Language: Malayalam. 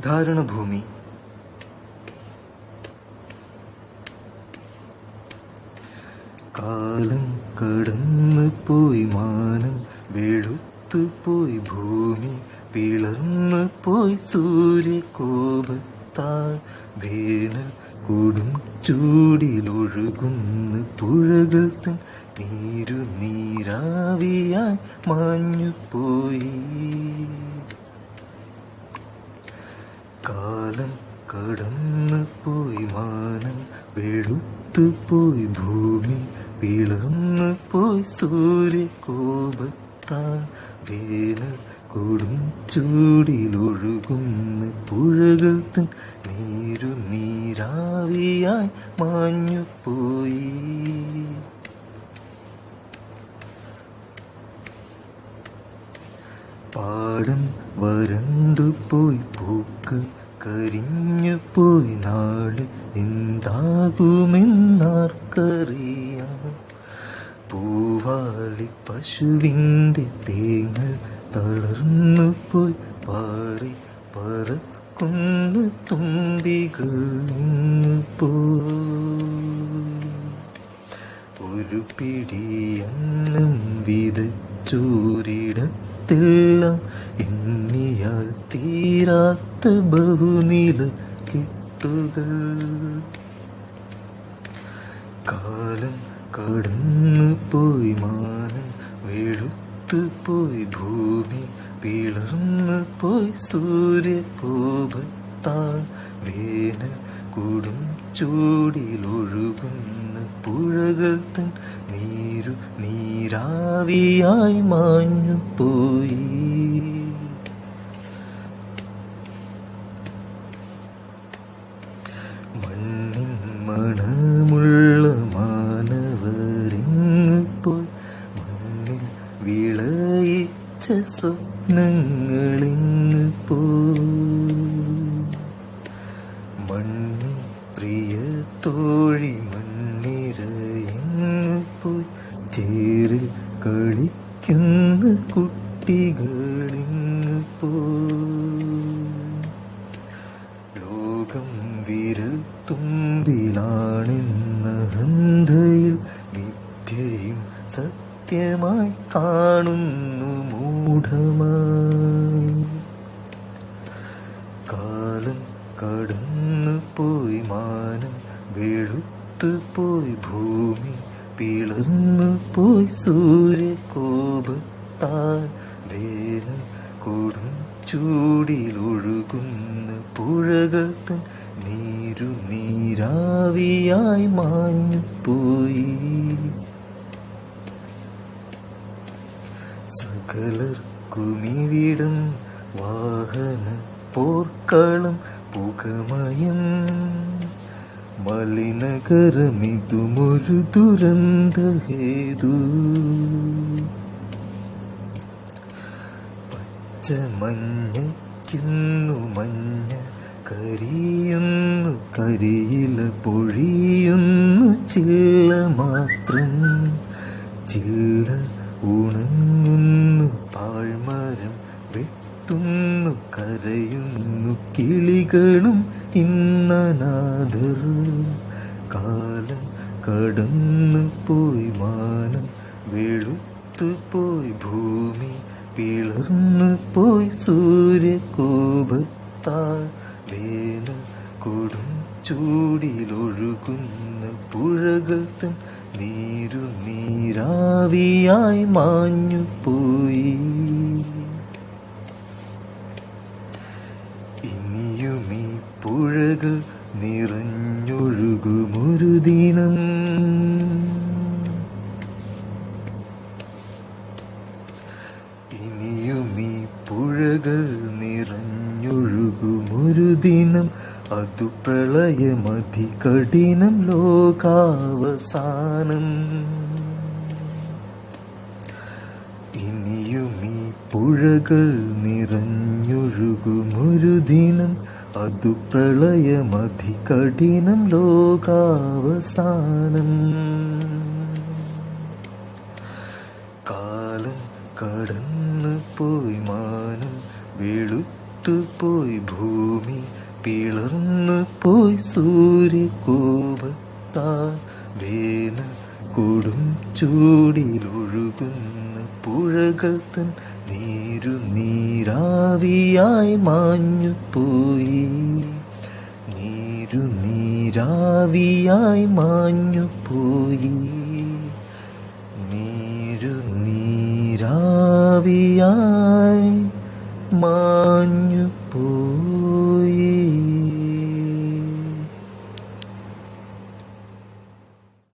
ധാരണഭൂമി. കാലം കടന്നു പോയി, മാനം വെളുത്തു പോയി, ഭൂമി പിളർന്നു പോയി, സൂര്യകോപത്താൽ വേനൽ കൊടും ചൂടിലൊഴുകുന്ന പുഴകൾ തൻ നീരു നീരാവിയായി മാഞ്ഞുപോയി. കാലം കടന്നു പോയി, മാനം വെളുത്തു പോയി, ഭൂമി പിളർന്നു പോയി, സൂര്യകോപത്താൽ വേനൽ കൊടും ചൂടിലൊഴുകുന്ന പുഴകൾ തൻ നീരു നീരാവിയായി മാഞ്ഞുപോയി. പാടം വരണ്ടുപോയി, പൂക്കൾ കരിഞ്ഞുപോയി, നാളെ എന്താകുമെന്നാർക്കറിയാം. പൂവാളി പശുവിൻ്റെ തേങ്ങൽ തളർന്നു പോയി, പാറി പറക്കുന്ന തുമ്പികൾ ഇങ്ങു പോയി. ഒരു പിടിയന്നം വിതച്ചോരിടത്തെല്ലാം എണ്ണിയാൽ തീരാത്ത ബഹുനില കെട്ടുകൾ. കാലം കടന്നു പോയി, മാനം വെളുത്തു പോയി, ഭൂമി പിളർന്നു പോയി, സൂര്യകോപത്താൽ വേനൽ കൊടും ചൂടിലൊഴുകുന്ന പുഴകൾ തൻ നീരു നീരാവിയായി മാഞ്ഞുപോയി. മണ്ണിൻ മണമുള്ള മാനവരിങ്ങു പോയി, മണ്ണിൽ വിളയിച്ച സ്വപ്നങ്ങളിങ്ങു പോയി. മണ്ണിൻ പ്രിയ തോഴി മണ്ണിരയങ്ങു പോയി, ചേരിൽ കളിക്കുന്ന കുട്ടികളിങ്ങു പോയി. ലോകം വിരൽ തുമ്പിലാണെന്ന ഹന്തയിൽ മിഥ്യയും സത്യമായി കാണുന്നു മൂഢമായി. കാലം കടന്നു പോയി, മാനം വെളുത്തു പോയി, ഭൂമി പിളർന്നു പോയി, സൂര്യകോപത്താൽ വേനൽ കൊടും ചൂടിലൊഴുകുന്ന പുഴകൾ തൻ നീരു നീരാവിയായി മാഞ്ഞുപോയി. സകലർക്കുമിവിടം വാഹന പോർക്കളം പുകമയം, മലിനകരമിതുമൊരു ദുരന്തഹേതു. പച്ചമഞ്ഞയ്ക്കുന്നു മഞ്ഞ, കരിയുന്നു കരിയില, പൊഴിയുന്നു ചില്ല മാത്രം. ചില്ല ഉണങ്ങുന്നു, പാഴ്മരം വെട്ടുന്നു, കരയുന്നു കിളികളും ഇന്നനാഥർ. കാലം കടന്നു പോയി, മാനം വെളുത്തു പോയി, ഭൂമി പിളർന്നു പോയി, സൂര്യകോപത്താൽ വേനൽ കൊടും ചൂടിലൊഴുകുന്ന പുഴകൾ തൻ നീരു നീരാവിയായി മാഞ്ഞുപോയി. ഇനിയുമീ പുഴകൾ നിറഞ്ഞൊഴുകുമൊരു ദിനം. ഇനിയുമീ പുഴകൾ നിറഞ്ഞൊഴുകുമൊരു ദിനം, അതു പ്രളയമതികഠിനം, ലോകാവസാനം. ഇനിയുമീ പുഴകൾ നിറഞ്ഞൊഴുകുമൊരു ദിനം, അതു പ്രളയമതികഠിനം, ലോകാവസാനം. കാലം കടന്നു പോയി, മാനം വെളുത്തു തണുത്തുപോയി ഭൂമി, പിളർന്നു പോയി സൂര്യകോപത്താൽ, വേനൽ കൊടും ചൂടിലൊഴുകുന്ന പുഴകൾ തൻ നീരാവിയായി മാഞ്ഞുപോയി, നീരാവിയായി മാഞ്ഞുപോയി, നീരാവിയായി മാഞ്ഞു